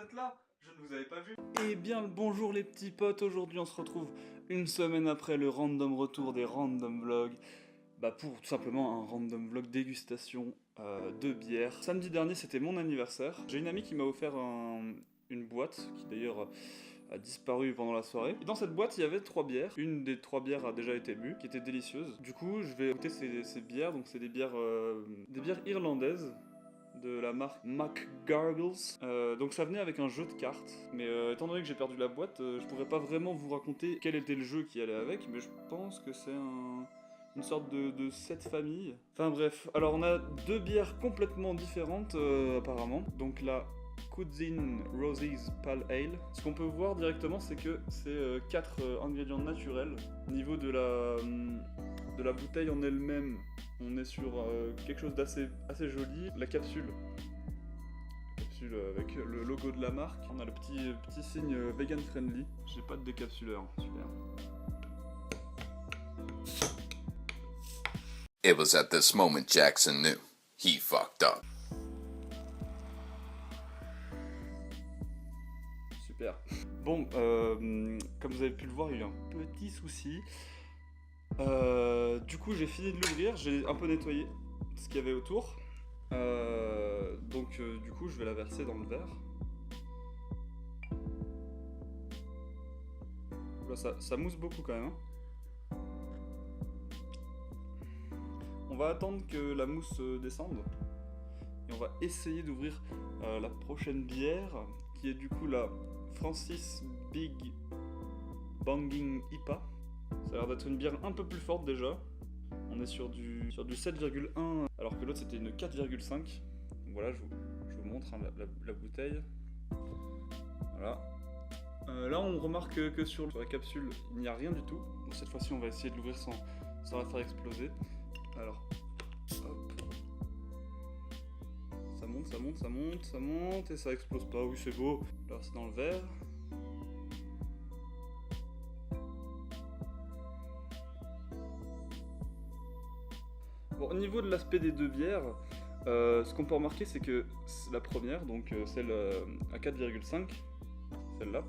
êtes là? Je ne vous avais pas vu. Eh bien le bonjour les petits potes, aujourd'hui on se retrouve une semaine après le random retour des random vlogs. Pour tout simplement un random vlog dégustation de bière. Samedi dernier c'était mon anniversaire. J'ai une amie qui m'a offert une boîte qui d'ailleurs a disparu pendant la soirée. Et dans cette boîte il y avait 3 bières. Une des 3 bières a déjà été bue, qui était délicieuse. Du coup je vais goûter ces bières, donc c'est des bières irlandaises de la marque McGargles. Donc ça venait avec un jeu de cartes, mais étant donné que j'ai perdu la boîte, je pourrais pas vraiment vous raconter quel était le jeu qui allait avec, mais je pense que c'est une sorte de set famille. Enfin bref, alors on a 2 bières complètement différentes apparemment. Donc la Cousin Rosie's Pale Ale. Ce qu'on peut voir directement, c'est que c'est 4 ingrédients naturels. Au niveau de la bouteille en elle-même, on est sur quelque chose d'assez joli. La capsule avec le logo de la marque. On a le petit signe vegan friendly. J'ai pas de décapsuleur, super. It was at this moment Jackson knew he fucked up. Super. Bon, comme vous avez pu le voir, il y a eu un petit souci. Du coup, j'ai fini de l'ouvrir, j'ai un peu nettoyé ce qu'il y avait autour. Du coup, je vais la verser dans le verre. Là, ça mousse beaucoup quand même. On va attendre que la mousse descende. Et on va essayer d'ouvrir la prochaine bière, qui est du coup la Francis Big Banging IPA. Ça a l'air d'être une bière un peu plus forte déjà. On est sur du 7,1 alors que l'autre c'était une 4,5. Donc voilà, je vous montre hein, la bouteille. Voilà. Là on remarque que sur la capsule il n'y a rien du tout. Donc cette fois-ci on va essayer de l'ouvrir sans la faire exploser. Alors, hop. Ça monte et ça explose pas. Oui c'est beau. Alors c'est dans le verre. Bon, au niveau de l'aspect des 2 bières, ce qu'on peut remarquer c'est que la première, donc celle à 4,5, celle-là,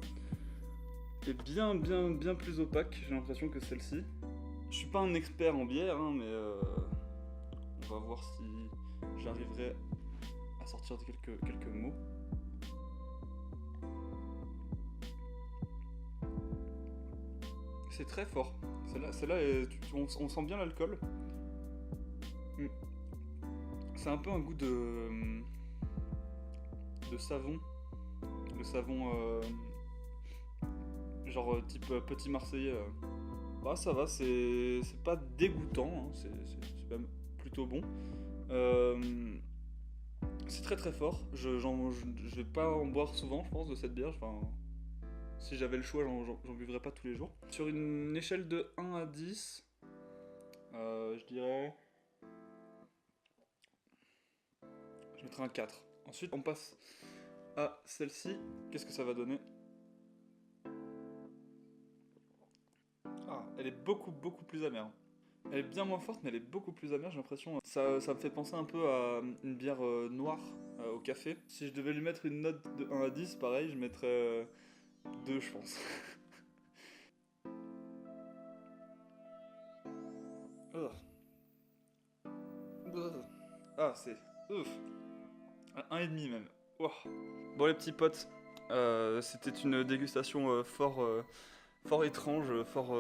est bien plus opaque, j'ai l'impression, que celle-ci. Je suis pas un expert en bière, hein, mais on va voir si j'arriverai à sortir de quelques mots. C'est très fort. Celle-là, on sent bien l'alcool. C'est un peu un goût de savon. Le savon genre type petit marseillais. Bah ça va, c'est pas dégoûtant, hein, c'est même plutôt bon. C'est très fort. Je vais pas en boire souvent, je pense, de cette bière. Enfin, si j'avais le choix, j'en buvrais pas tous les jours. Sur une échelle de 1 à 10, je dirais... Je mettrai un 4. Ensuite, on passe à celle-ci. Qu'est-ce que ça va donner? Ah, elle est beaucoup plus amère. Elle est bien moins forte, mais elle est beaucoup plus amère, j'ai l'impression. Ça me fait penser un peu à une bière noire au café. Si je devais lui mettre une note de 1 à 10, pareil, je mettrais 2, je pense. Ah, c'est... Ouf. 1,5 même. Wow. Bon les petits potes, c'était une dégustation fort étrange, fort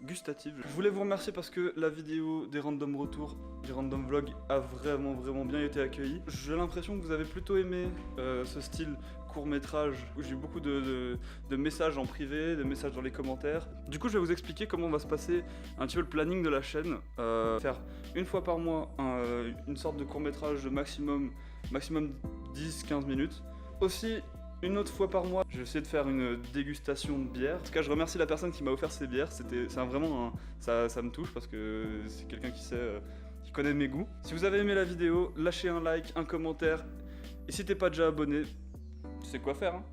gustative. Je voulais vous remercier parce que la vidéo des random retours, des random vlogs a vraiment bien été accueillie. J'ai l'impression que vous avez plutôt aimé ce style court-métrage où j'ai eu beaucoup de messages en privé, de messages dans les commentaires. Du coup je vais vous expliquer comment va se passer un petit peu le planning de la chaîne. Faire une fois par mois une sorte de court-métrage de maximum 10-15 minutes. Aussi, une autre fois par mois, je vais essayer de faire une dégustation de bière. En tout cas, je remercie la personne qui m'a offert ces bières. Ça me touche parce que c'est quelqu'un qui connaît mes goûts. Si vous avez aimé la vidéo, lâchez un like, un commentaire. Et si t'es pas déjà abonné, tu sais quoi faire, hein.